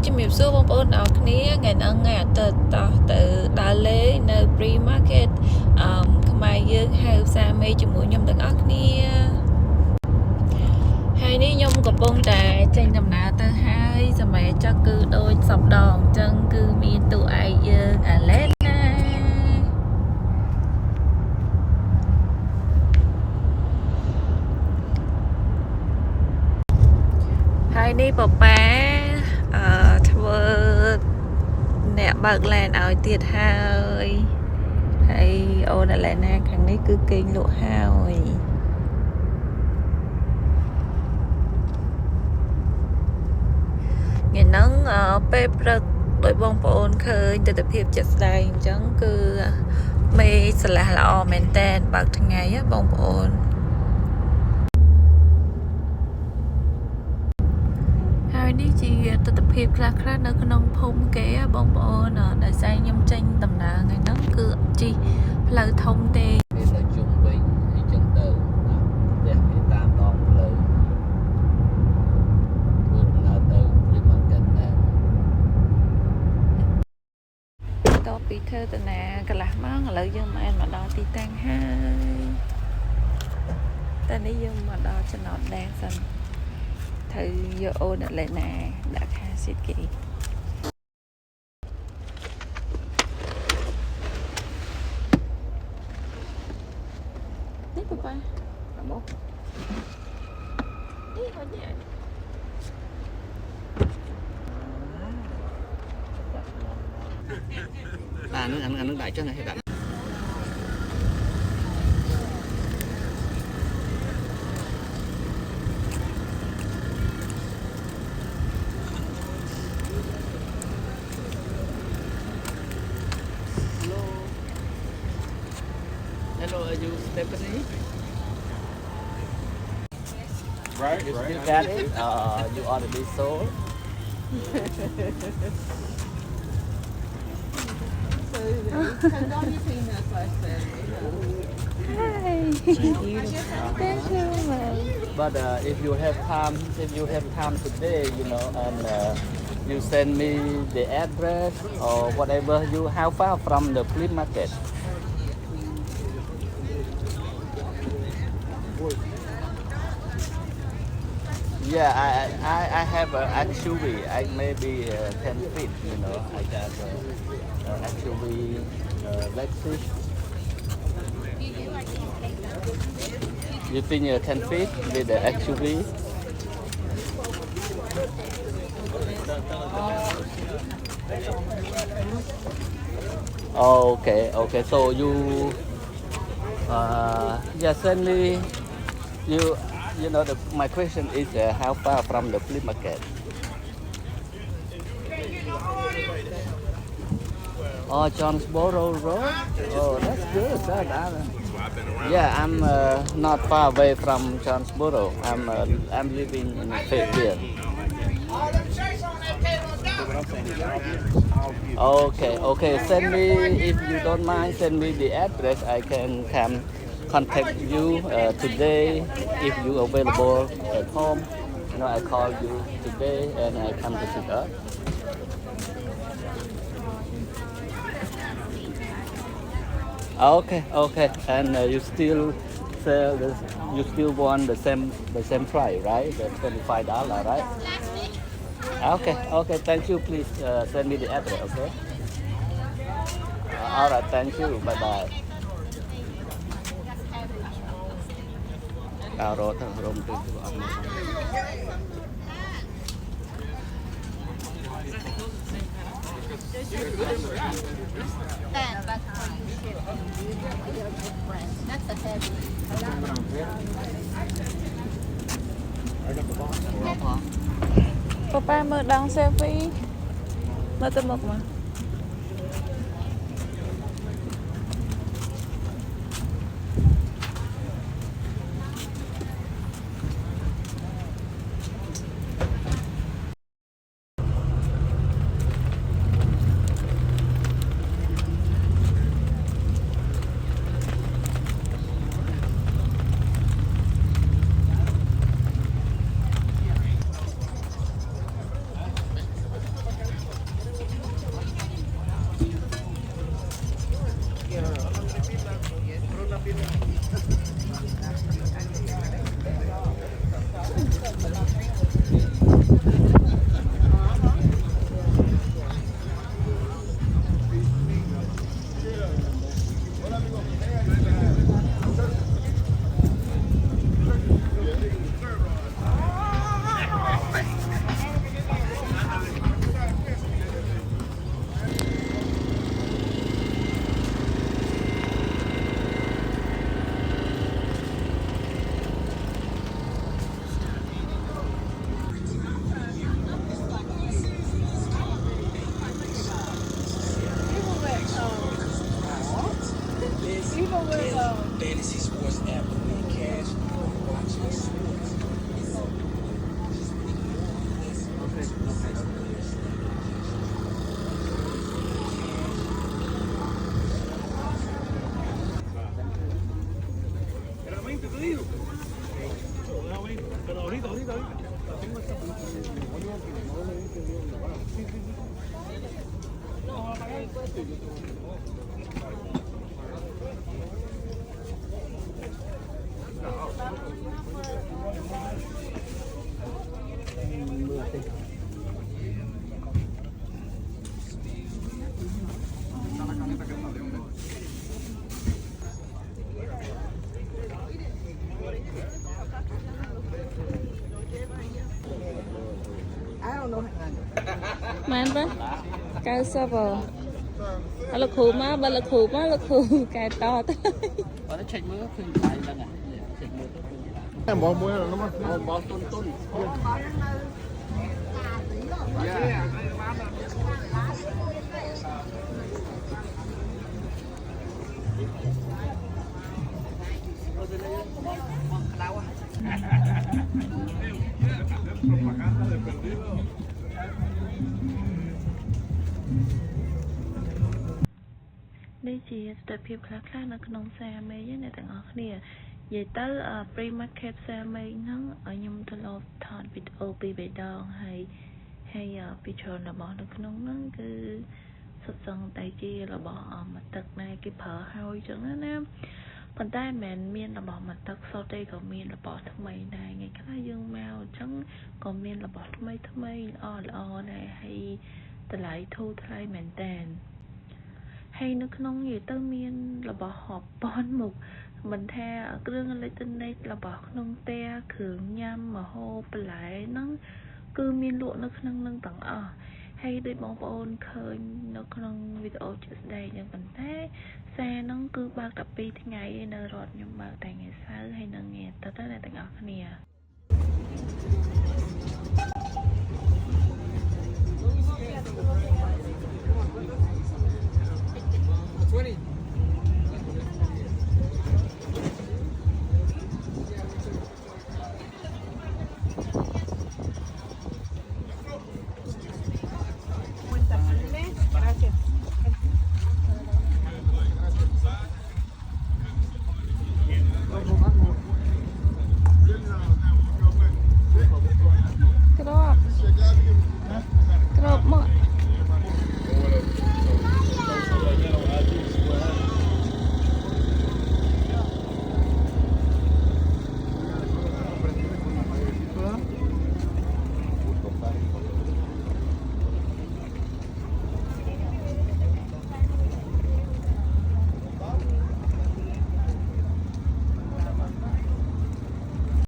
ជំរាបសួរបងប្អូនអរគ្នាថ្ងៃហ្នឹងថ្ងៃអាទិត្យតោះទៅដើរលេងនៅ Free Market ខ្មែរយើងហៅផ្សារមេជាមួយខ្ញុំទាំងអស់គ្នាហើយនេះខ្ញុំកំពុងតែចេញដំណើរទៅហើយសម្រាប់ចុះគឺដូចសពដងអញ្ចឹងគឺមានតួឯកយើងអាឡេណាហើយនេះប៉ប៉ាធ្វើអ្នកបើកឡានឲ្យទៀតហើយអូនអាឡែណាខាងនេះគឺគេងលក់ហើយថ្ងៃហ្នឹងពេលព្រឹកដោយបងប្អូនឃើញទស្សនវិជ្ជាជាក់ស្ដែងអញ្ចឹងគឺមេស្រឡះល្អមែនតែនបើកថ្ងៃបងប្អូនហើយនេះជាទស្សនវិជ្ជាខ្លះៗនៅក្នុងភូមិគេបងប្អូនដោយសារខ្ញុំចេញដំណើរថ្ងៃហ្នឹងគឺជិះផ្លូវធំទេពេលទៅជុំវិញអីចឹងទៅផ្ទះគេតាមដងផ្លូវធ្វើដំណើរទៅព្រីម៉ាកេតណាតពីធ្វើតាណាកន្លះម៉ោងឥឡូវយើងមកដល់ទីតាំងហើយតែនេះយើងមកដល់ចំណតដែងសិនត្រូវយកអូនអាឡែណាដាក់ខាស៊ីតគេនេះប៉ាអាមកនេះហត់ញ៉ាអានឹងដាក់ចឹងហ៎ដាក់Hello, are you Stephanie? Right. You got it? You already sold? Hi. Thank you. But if you have time today, and you send me the address or whatever how far from the flea market? Yeah, I have actually maybe 10 feet, I got actually Lexus. You think 10 feet with the XUV? Okay. So you, send me. My question is how far from the flea market? Oh, Jonesboro Road. Oh, that's good. Yeah, I'm not far away from Jonesboro. I'm living in Fayetteville. Okay. Send me, if you don't mind, send me the address. I can come contact you today if you available at home. I call you today and I come to pick up. Okay. And you still sell you still want the same price, right? The $25, right? Okay. Thank you. Please send me the address. Okay. All right. Thank you. Bye. ការរត់ទៅរំទៅអត់មកប៉ាមើលដង selfie មើលទៅមុខមក Man ba? Cao sao bò? Là khủ má, bà là khủ má, là khủ cài to tới. Nó chạy mưa khuyên lại lần này. Chạy mưa. Em bỏ muối rồi đúng không? Bỏ tôn tôn. Đây chỉ tập hiệp khác khác nó không xe mấy với này tặng ở kia vậy tới pre-market xe mấy ngắn ở nhung tôi lo thọn video bị bể đòn hay video là bỏ được nóng nó cứ sụt sân tay chi là bỏ mặt tật này cái phở hôi chẳng đó nè còn tay mẹn miên là bỏ mặt tật sau đây còn miên là bỏ thằng mày này ngày khác dương mèo trắng còn miên là bỏ thằng mày o này hay từ lại thu thay mẹn tàn hay nó không gì tơ miên là bỏ hộp bón mục mình theo cái đường lấy tên đây là bỏ nông te khưởng nhâm mà hô lại nó cứ miên lụa nó không nâng tặng hay để bóng ôn khơi nó không video trước đây nhưng mình thấy xe nó cứ bao tập pi thế ngày nơi rồi nhưng mà tại ngày sau hay nâng nghe tới này tặng nè